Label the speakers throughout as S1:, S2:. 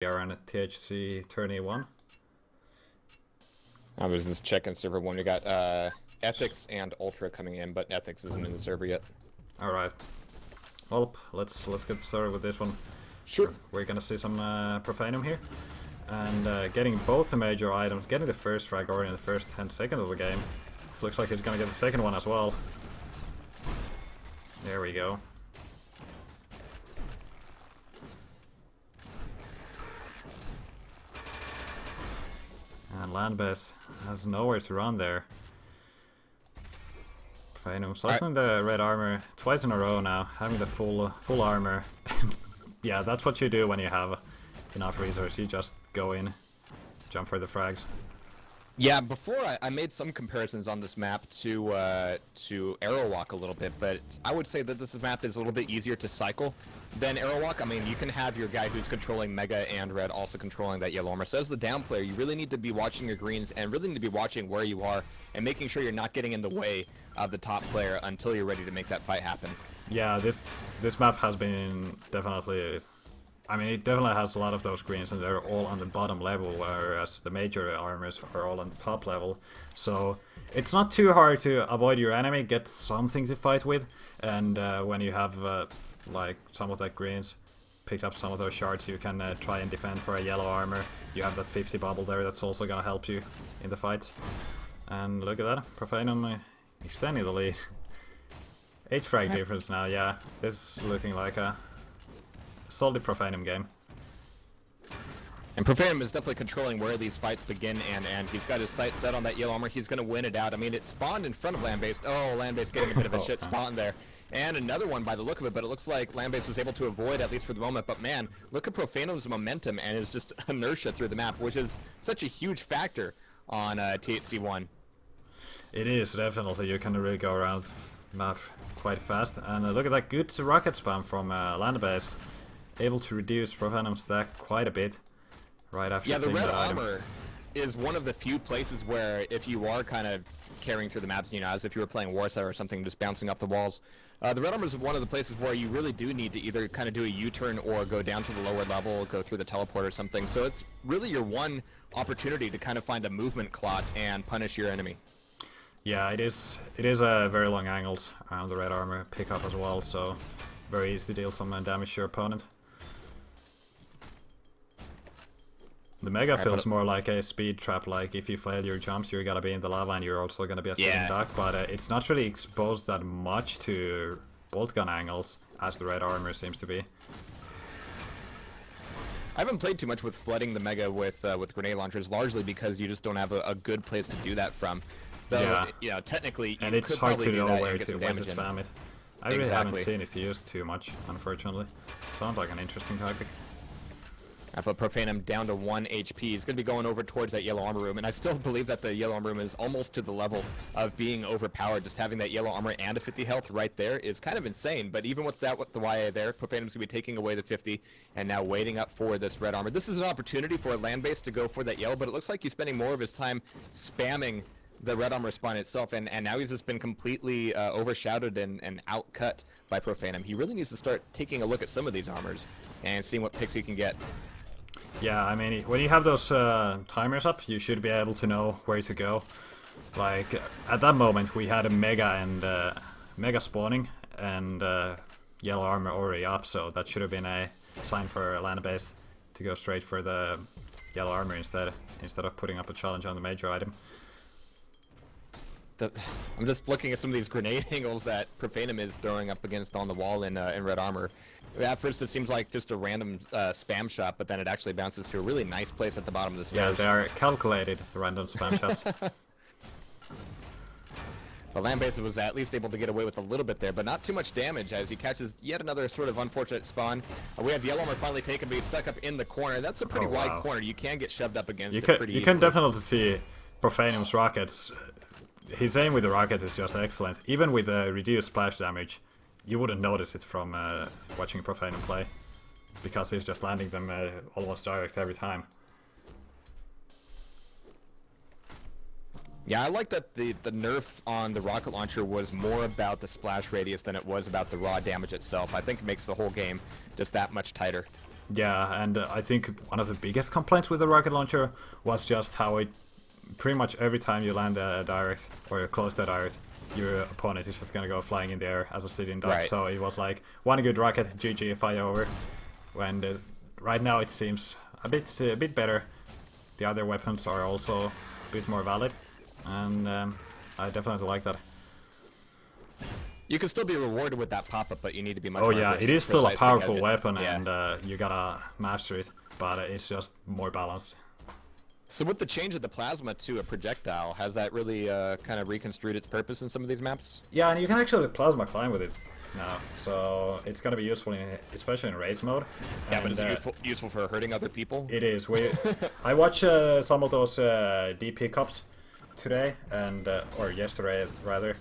S1: We are on a THC 31.
S2: I was just checking server one. We got Ethics and Ultra coming in, but Ethics isn't in the server yet.
S1: All right. Well, let's get started with this one.
S2: Sure.
S1: We're gonna see some Profanum here, and getting both the major items, getting the first frag in the first 10 seconds of the game. Looks like he's gonna get the second one as well. There we go. And Landbased has nowhere to run there. Profanum cycling the red armor twice in a row now, having the full armor. Yeah, that's what you do when you have enough resources. You just go in, jump for the frags.
S2: Yeah, before I made some comparisons on this map to Aerowalk a little bit, but I would say that this map is a little bit easier to cycle than Aerowalk. I mean, you can have your guy who's controlling Mega and Red also controlling that yellow armor. So as the down player, you really need to be watching your greens and really need to be watching where you are and making sure you're not getting in the way of the top player until you're ready to make that fight happen.
S1: Yeah, this map has been definitely... I mean, it definitely has a lot of those greens, and they're all on the bottom level, whereas the major armors are all on the top level. So it's not too hard to avoid your enemy, get something to fight with, and when you have like some of that greens, picked up some of those shards, you can try and defend for a yellow armor. You have that 50 bubble there, that's also gonna help you in the fights. And look at that, Profanum extending the lead. 8 frag difference now, yeah. This is looking like a solid Profanum game.
S2: And Profanum is definitely controlling where these fights begin, and he's got his sights set on that yellow armor. He's going to win it out. I mean, it spawned in front of Landbased. Oh, Landbased getting a bit of a shit spawn there. And another one by the look of it, but it looks like Landbased was able to avoid, at least for the moment. But man, look at Profanum's momentum and his just inertia through the map, which is such a huge factor on THC1.
S1: It is, definitely. You can really go around map quite fast. And look at that good rocket spam from Landbased. Able to reduce Profanum's stack quite a bit right after.
S2: Yeah, the red armor is one of the few places where if you are kind of carrying through the maps, you know, as if you were playing Warsaw or something, just bouncing off the walls, the red armor is one of the places where you really do need to either kind of do a U-turn or go down to the lower level, go through the teleport or something. So it's really your one opportunity to kind of find a movement clot and punish your enemy.
S1: Yeah, it is very long angles around the red armor pickup as well, so very easy to deal some damage to your opponent. The Mega feels more like a speed trap, like if you fail your jumps you're gonna be in the lava and you're also gonna be a sitting duck, but it's not really exposed that much to bolt gun angles as the red armor seems to be.
S2: I haven't played too much with flooding the Mega with grenade launchers, largely because you just don't have a good place to do that from. Though,
S1: yeah,
S2: you know, technically,
S1: and it's hard to know where to spam it. I really haven't seen it used too much, unfortunately. Sounds like an interesting tactic.
S2: I put Profanum down to 1 HP. He's going to be going over towards that yellow armor room, and I still believe that the yellow armor room is almost to the level of being overpowered. Just having that yellow armor and a 50 health right there is kind of insane, but even with that, with the YA there, Profanum's going to be taking away the 50 and now waiting up for this red armor. This is an opportunity for Landbased to go for that yellow, but it looks like he's spending more of his time spamming the red armor spawn itself, and now he's just been completely overshadowed and outcut by Profanum. He really needs to start taking a look at some of these armors and seeing what picks he can get.
S1: Yeah, I mean, when you have those timers up, you should be able to know where to go. Like, at that moment, we had a Mega and Mega spawning and yellow armor already up, so that should have been a sign for Landbased to go straight for the yellow armor instead of putting up a challenge on the major item.
S2: I'm just looking at some of these grenade angles that Profanum is throwing up against on the wall in red armor. At first it seems like just a random spam shot, but then it actually bounces to a really nice place at the bottom of the stairs.
S1: Yeah, they are calculated random spam shots.
S2: Well, Landbased was at least able to get away with a little bit there, but not too much damage as he catches yet another sort of unfortunate spawn. We have yellow armor finally taken, but he's stuck up in the corner. That's a pretty wide corner. You can get shoved up against it pretty easily.
S1: You can definitely see Profanum's rockets. His aim with the rockets is just excellent. Even with the reduced splash damage, you wouldn't notice it from watching Profanum play, because he's just landing them almost direct every time.
S2: Yeah, I like that the nerf on the rocket launcher was more about the splash radius than it was about the raw damage itself. I think it makes the whole game just that much tighter.
S1: Yeah, and I think one of the biggest complaints with the rocket launcher was just how it pretty much every time you land a direct or you're close to a direct, your opponent is just gonna go flying in the air as a sitting duck.
S2: Right.
S1: So it was like one good rocket, GG, fight over. When right now it seems a bit better. The other weapons are also a bit more valid, and I definitely like that.
S2: You can still be rewarded with that pop-up, but you need to be much
S1: Oh
S2: more
S1: yeah, it is still a powerful weapon,
S2: yeah.
S1: and you gotta master it, but it's just more balanced.
S2: So with the change of the plasma to a projectile, has that really kind of reconstrued its purpose in some of these maps?
S1: Yeah, and you can actually plasma climb with it now, so it's gonna be useful, especially in race mode.
S2: Yeah,
S1: and,
S2: but is it useful for hurting other people?
S1: It is. I watched some of those DP cups today, and or yesterday rather,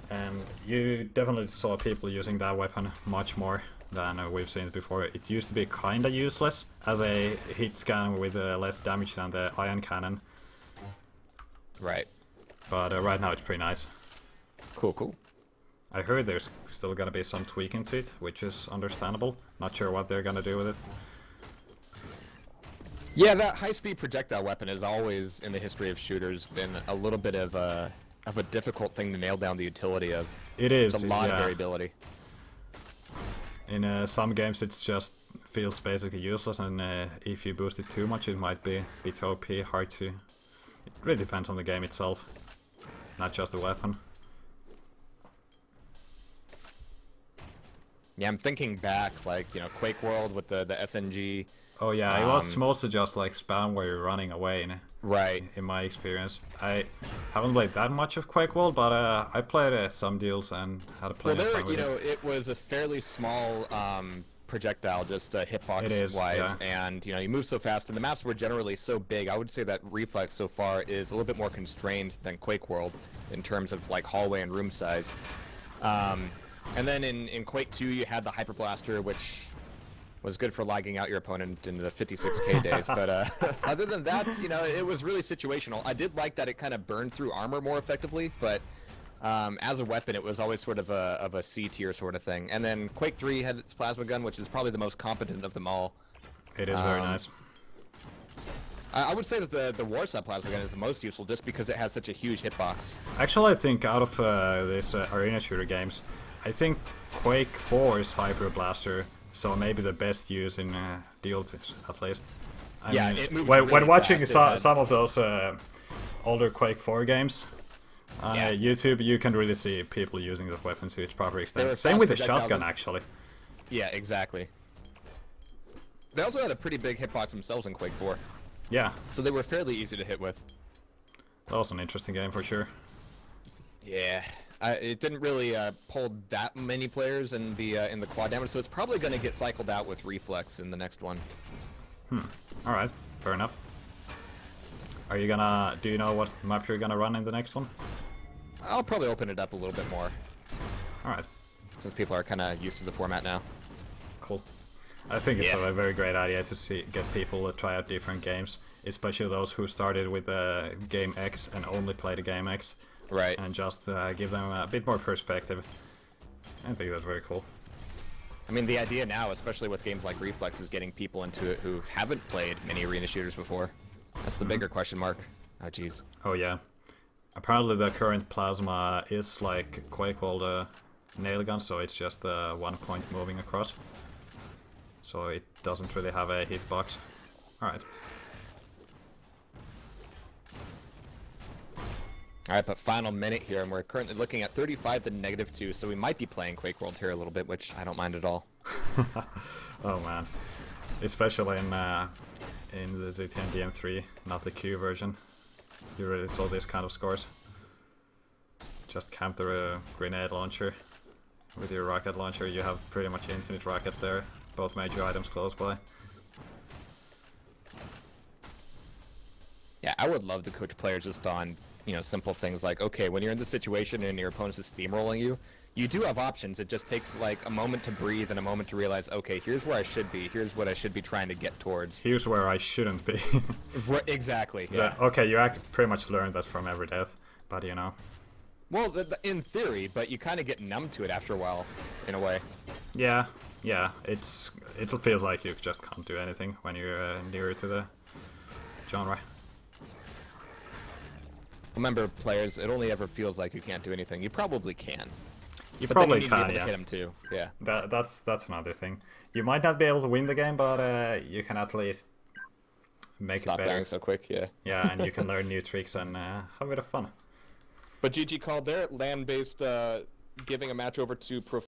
S1: and you definitely saw people using that weapon much more than we've seen it before. It used to be kinda useless as a hit scan with less damage than the ion cannon.
S2: Right.
S1: But right now it's pretty nice.
S2: Cool, cool.
S1: I heard there's still gonna be some tweaking to it, which is understandable. Not sure what they're gonna do with it.
S2: Yeah, that high-speed projectile weapon has always, in the history of shooters, been a little bit of a difficult thing to nail down the utility of.
S1: It is.
S2: There's a lot of variability.
S1: In some games it just feels basically useless, and if you boost it too much it might be a bit OP, hard to... It really depends on the game itself, not just the weapon.
S2: Yeah, I'm thinking back, like, you know, Quake World with the SNG.
S1: Oh yeah, it was mostly just like spam where you're running away,
S2: right.
S1: in my experience. I haven't played that much of Quake World, but I played some deals and had a play.
S2: Well, there, you know, it was a fairly small projectile, just hitbox-wise,
S1: yeah.
S2: and, you know, you move so fast, and the maps were generally so big. I would say that Reflex so far is a little bit more constrained than Quake World in terms of, like, hallway and room size. And then in Quake 2, you had the Hyper Blaster, which was good for lagging out your opponent in the 56k days, but other than that, you know, it was really situational. I did like that it kind of burned through armor more effectively, but as a weapon, it was always sort of a C tier sort of thing. And then Quake 3 had its plasma gun, which is probably the most competent of them all.
S1: It is very nice.
S2: I would say that the Warsaw plasma gun is the most useful, just because it has such a huge hitbox.
S1: Actually, I think out of these arena shooter games, I think Quake 4's Hyper Blaster, so maybe the best use in Duel, at least. I mean,
S2: it moves
S1: when
S2: really
S1: watching
S2: fast,
S1: some of those older Quake 4 games on YouTube, you can really see people using the weapon to its proper extent. Same with the shotgun, actually.
S2: Yeah, exactly. They also had a pretty big hitbox themselves in Quake 4.
S1: Yeah.
S2: So they were fairly easy to hit with.
S1: That was an interesting game for sure.
S2: Yeah. It didn't really pull that many players in the quad damage, so it's probably going to get cycled out with Reflex in the next one.
S1: Alright, fair enough. Are you gonna... do you know what map you're gonna run in the next one?
S2: I'll probably open it up a little bit more.
S1: Alright.
S2: Since people are kind of used to the format now.
S1: Cool. I think it's a very great idea to get people to try out different games, especially those who started with Game X and only played the Game X.
S2: Right.
S1: And just give them a bit more perspective. I think that's very cool.
S2: I mean, the idea now, especially with games like Reflex, is getting people into it who haven't played many arena shooters before. That's the bigger question mark. Oh, jeez.
S1: Oh, yeah. Apparently the current plasma is like Quake World nail gun, so it's just 1 point moving across. So it doesn't really have a hitbox. Alright.
S2: Alright, but final minute here, and we're currently looking at 35 to -2, so we might be playing Quake World here a little bit, which I don't mind at all.
S1: Oh man. Especially in the ZTN DM3, not the Q version. You really saw this kind of scores. Just counter a grenade launcher. With your rocket launcher, you have pretty much infinite rockets there. Both major items close by.
S2: Yeah, I would love to coach players just on, you know, simple things like, okay, when you're in the situation and your opponent is steamrolling you, you do have options. It just takes like a moment to breathe and a moment to realize, okay, here's where I should be. Here's what I should be trying to get towards.
S1: Here's where I shouldn't be.
S2: Exactly. Yeah.
S1: Okay, you pretty much learned that from every death, but you know.
S2: Well, in theory, but you kind of get numb to it after a while, in a way.
S1: Yeah, yeah. It feels like you just can't do anything when you're nearer to the genre.
S2: Remember, players, it only ever feels like you can't do anything. You probably can.
S1: You
S2: But
S1: probably
S2: then you need
S1: can,
S2: to be able
S1: yeah.
S2: to hit him too. Yeah.
S1: That's another thing. You might not be able to win the game, but you can at least make
S2: Stop
S1: it better.
S2: dying so quick, yeah.
S1: Yeah, and you can learn new tricks and have a bit of fun.
S2: But GG called there, land-based, giving a match over to